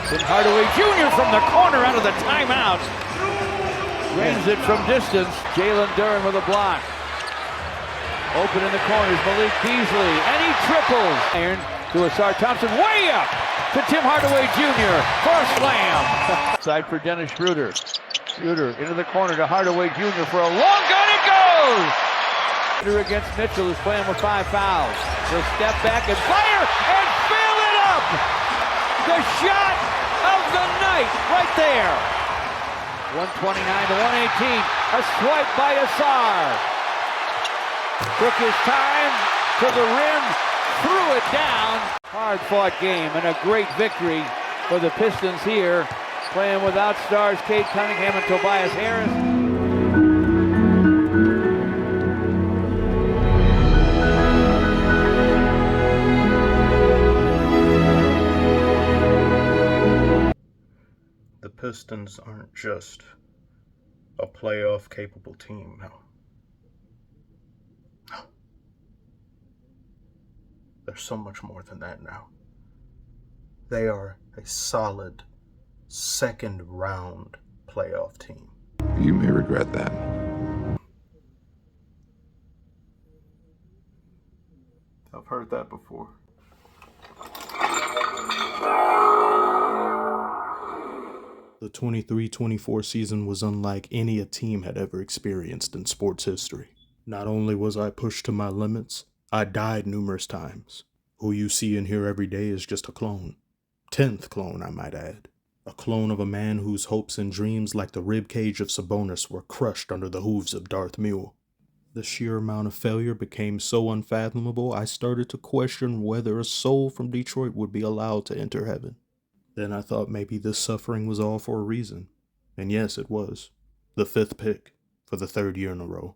Tim Hardaway Jr. from the corner out of the timeout. Drains it from distance. Jalen Duren with a block. Open in the corners, Malik Beasley, and he triples. Iron to Asar Thompson, way up to Tim Hardaway Jr. for a slam. Side for Dennis Schroeder. Schroeder into the corner to Hardaway Jr. for a long gun. It goes! Schroeder against Mitchell, who's playing with 5 fouls. He'll step back and fire and fill it up! The shot of the night right there. 129 to 118. A swipe by Asar. Took his time to the rim, threw it down. Hard-fought game and a great victory for the Pistons here, playing without stars Cade Cunningham and Tobias Harris. The Pistons aren't just a playoff-capable team now. They're so much more than that now. They are a solid second-round playoff team. You may regret that. I've heard that before. The 23-24 season was unlike any a team had ever experienced in sports history. Not only was I pushed to my limits, I died numerous times. Who you see and hear every day is just a clone. 10th clone, I might add. A clone of a man whose hopes and dreams, like the ribcage of Sabonis, were crushed under the hooves of Darth Mule. The sheer amount of failure became so unfathomable, I started to question whether a soul from Detroit would be allowed to enter heaven. Then I thought maybe this suffering was all for a reason. And yes, it was. The 5th pick, for the 3rd year in a row.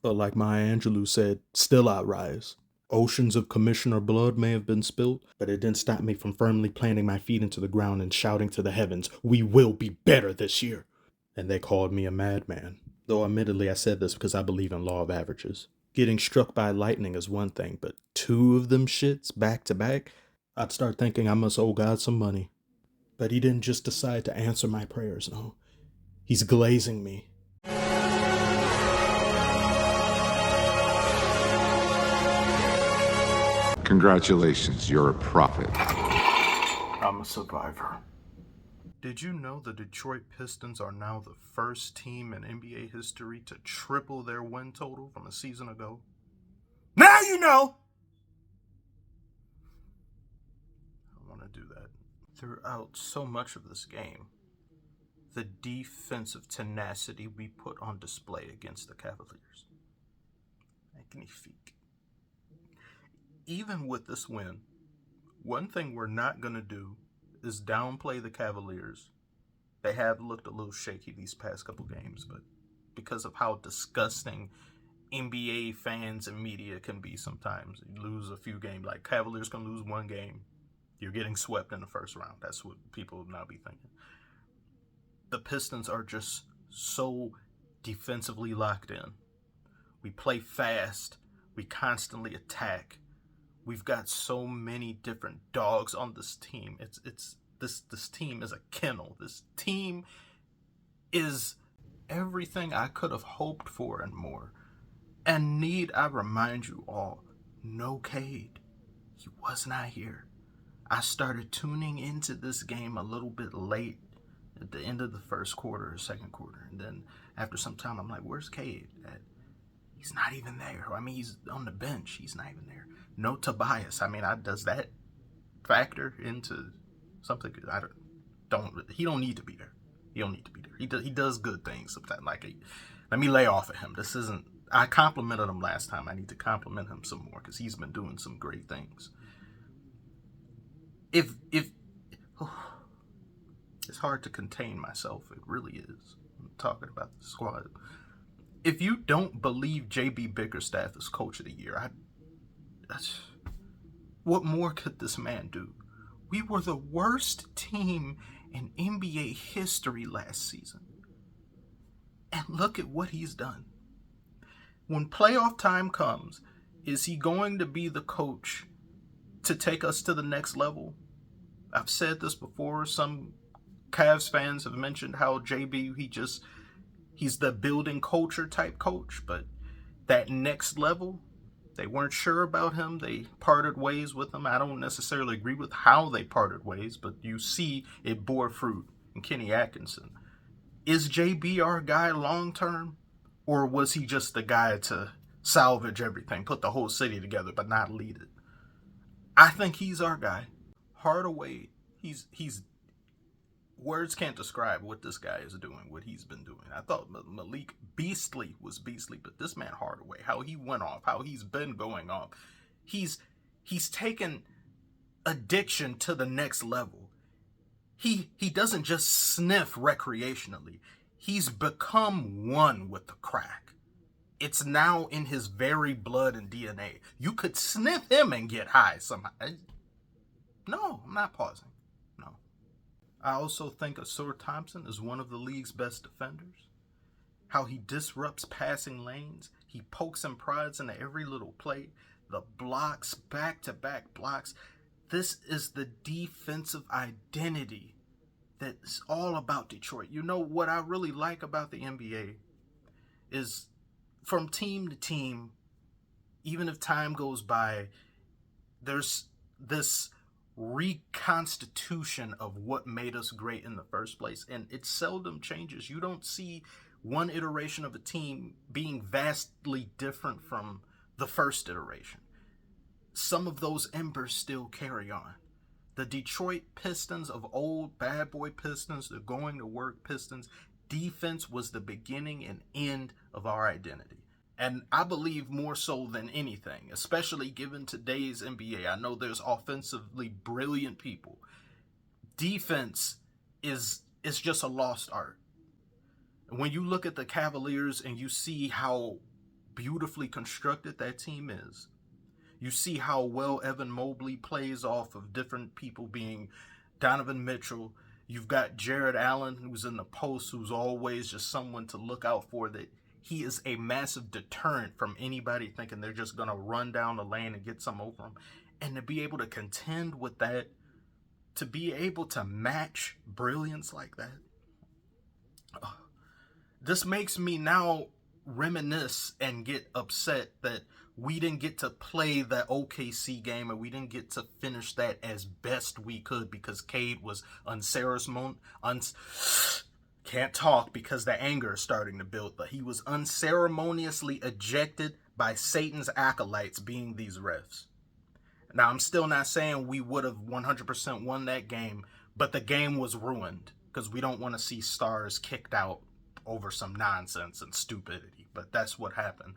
But like Maya Angelou said, still I rise. Oceans of commissioner blood may have been spilt, but it didn't stop me from firmly planting my feet into the ground and shouting to the heavens, "We will be better this year." And they called me a madman. Though admittedly I said this because I believe in law of averages. Getting struck by lightning is one thing, but 2 of them shits back to back, I'd start thinking I must owe God some money. But he didn't just decide to answer my prayers, no. He's glazing me. Congratulations, you're a prophet. I'm a survivor. Did you know the Detroit Pistons are now the first team in NBA history to triple their win total from a season ago? Now you know! I want to do that. Throughout so much of this game, the defensive tenacity we put on display against the Cavaliers. Magnifique. Even with this win, one thing we're not going to do is downplay the Cavaliers. They have looked a little shaky these past couple games, but because of how disgusting NBA fans and media can be sometimes, you lose a few games. Like Cavaliers can lose 1 game. You're getting swept in the first round. That's what people will now be thinking. The Pistons are just so defensively locked in. We play fast. We constantly attack. We've got so many different dogs on this team. This team is a kennel. This team is everything I could have hoped for and more. And need I remind you all, no Cade. He was not here. I started tuning into this game a little bit late at the end of the first quarter or second quarter. And then after some time, I'm like, where's Cade at? He's not even there. I mean, he's on the bench. He's not even there. No Tobias. I mean, does that factor into something? He don't need to be there. He don't need to be there. He does good things sometimes. Let me lay off of him. This isn't. I complimented him last time. I need to compliment him some more because he's been doing some great things. It's hard to contain myself. It really is. I'm talking about the squad. If you don't believe JB Bickerstaff is coach of the year, what more could this man do? We were the worst team in NBA history last season. And look at what he's done. When playoff time comes, is he going to be the coach to take us to the next level? I've said this before. Some Cavs fans have mentioned how JB, he's the building culture type coach, but that next level, they weren't sure about him. They parted ways with him. I don't necessarily agree with how they parted ways, but you see it bore fruit in Kenny Atkinson. Is JB our guy long term? Or was he just the guy to salvage everything, put the whole city together, but not lead it? I think he's our guy. Hardaway, he's words can't describe what this guy is doing, what he's been doing. I thought Malik Beastly was beastly, but this man Hardaway, how he went off, how he's been going off, he's taken addiction to the next level. He doesn't just sniff recreationally. He's become one with the crack. It's now in his very blood and DNA. You could sniff him and get high somehow. No, I'm not pausing. No. I also think Asur Thompson is one of the league's best defenders. How he disrupts passing lanes. He pokes and prods into every little play. The blocks, back-to-back blocks. This is the defensive identity that's all about Detroit. You know what I really like about the NBA is from team to team, even if time goes by, there's this reconstitution of what made us great in the first place, and it seldom changes. You don't see one iteration of a team being vastly different from the first iteration. Some of those embers still carry on. The Detroit Pistons of old, bad boy Pistons, the going to work Pistons, defense was the beginning and end of our identity. And I believe more so than anything, especially given today's NBA. I know there's offensively brilliant people. Defense is just a lost art. And when you look at the Cavaliers and you see how beautifully constructed that team is, you see how well Evan Mobley plays off of different people being Donovan Mitchell. You've got Jared Allen, who's in the post, who's always just someone to look out for. That he is a massive deterrent from anybody thinking they're just going to run down the lane and get some over him. And to be able to contend with that, to be able to match brilliance like that, this makes me now reminisce and get upset that we didn't get to play that OKC game, and we didn't get to finish that as best we could because Cade was can't talk because the anger is starting to build, but he was unceremoniously ejected by Satan's acolytes, being these refs. Now, I'm still not saying we would have 100% won that game, but the game was ruined because we don't want to see stars kicked out over some nonsense and stupidity, but that's what happened.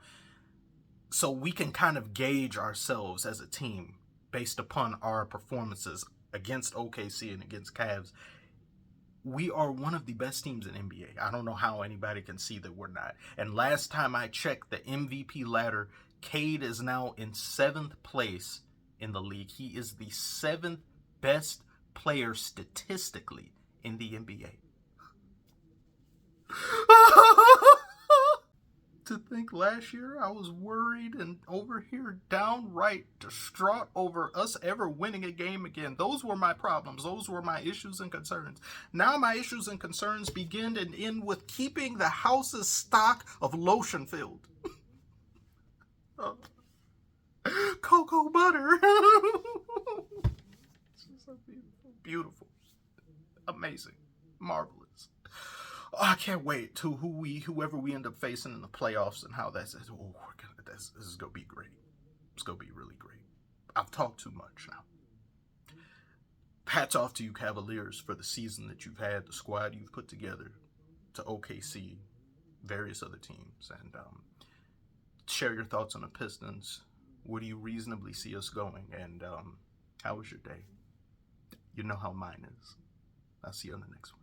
So we can kind of gauge ourselves as a team based upon our performances against OKC and against Cavs. We are one of the best teams in NBA. I don't know how anybody can see that we're not. And last time I checked the MVP ladder, Cade is now in 7th place in the league. He is the 7th best player statistically in the NBA. To think last year I was worried and over here downright distraught over us ever winning a game again. Those were my problems. Those were my issues and concerns. Now my issues and concerns begin and end with keeping the house's stock of lotion filled. Cocoa butter. So beautiful. Amazing. Marvelous. Oh, I can't wait to whoever we end up facing in the playoffs and how that's. Oh, this is gonna be great. It's gonna be really great. I've talked too much now. Hats off to you, Cavaliers, for the season that you've had, the squad you've put together, to OKC, various other teams, and share your thoughts on the Pistons. Where do you reasonably see us going? And how was your day? You know how mine is. I'll see you on the next one.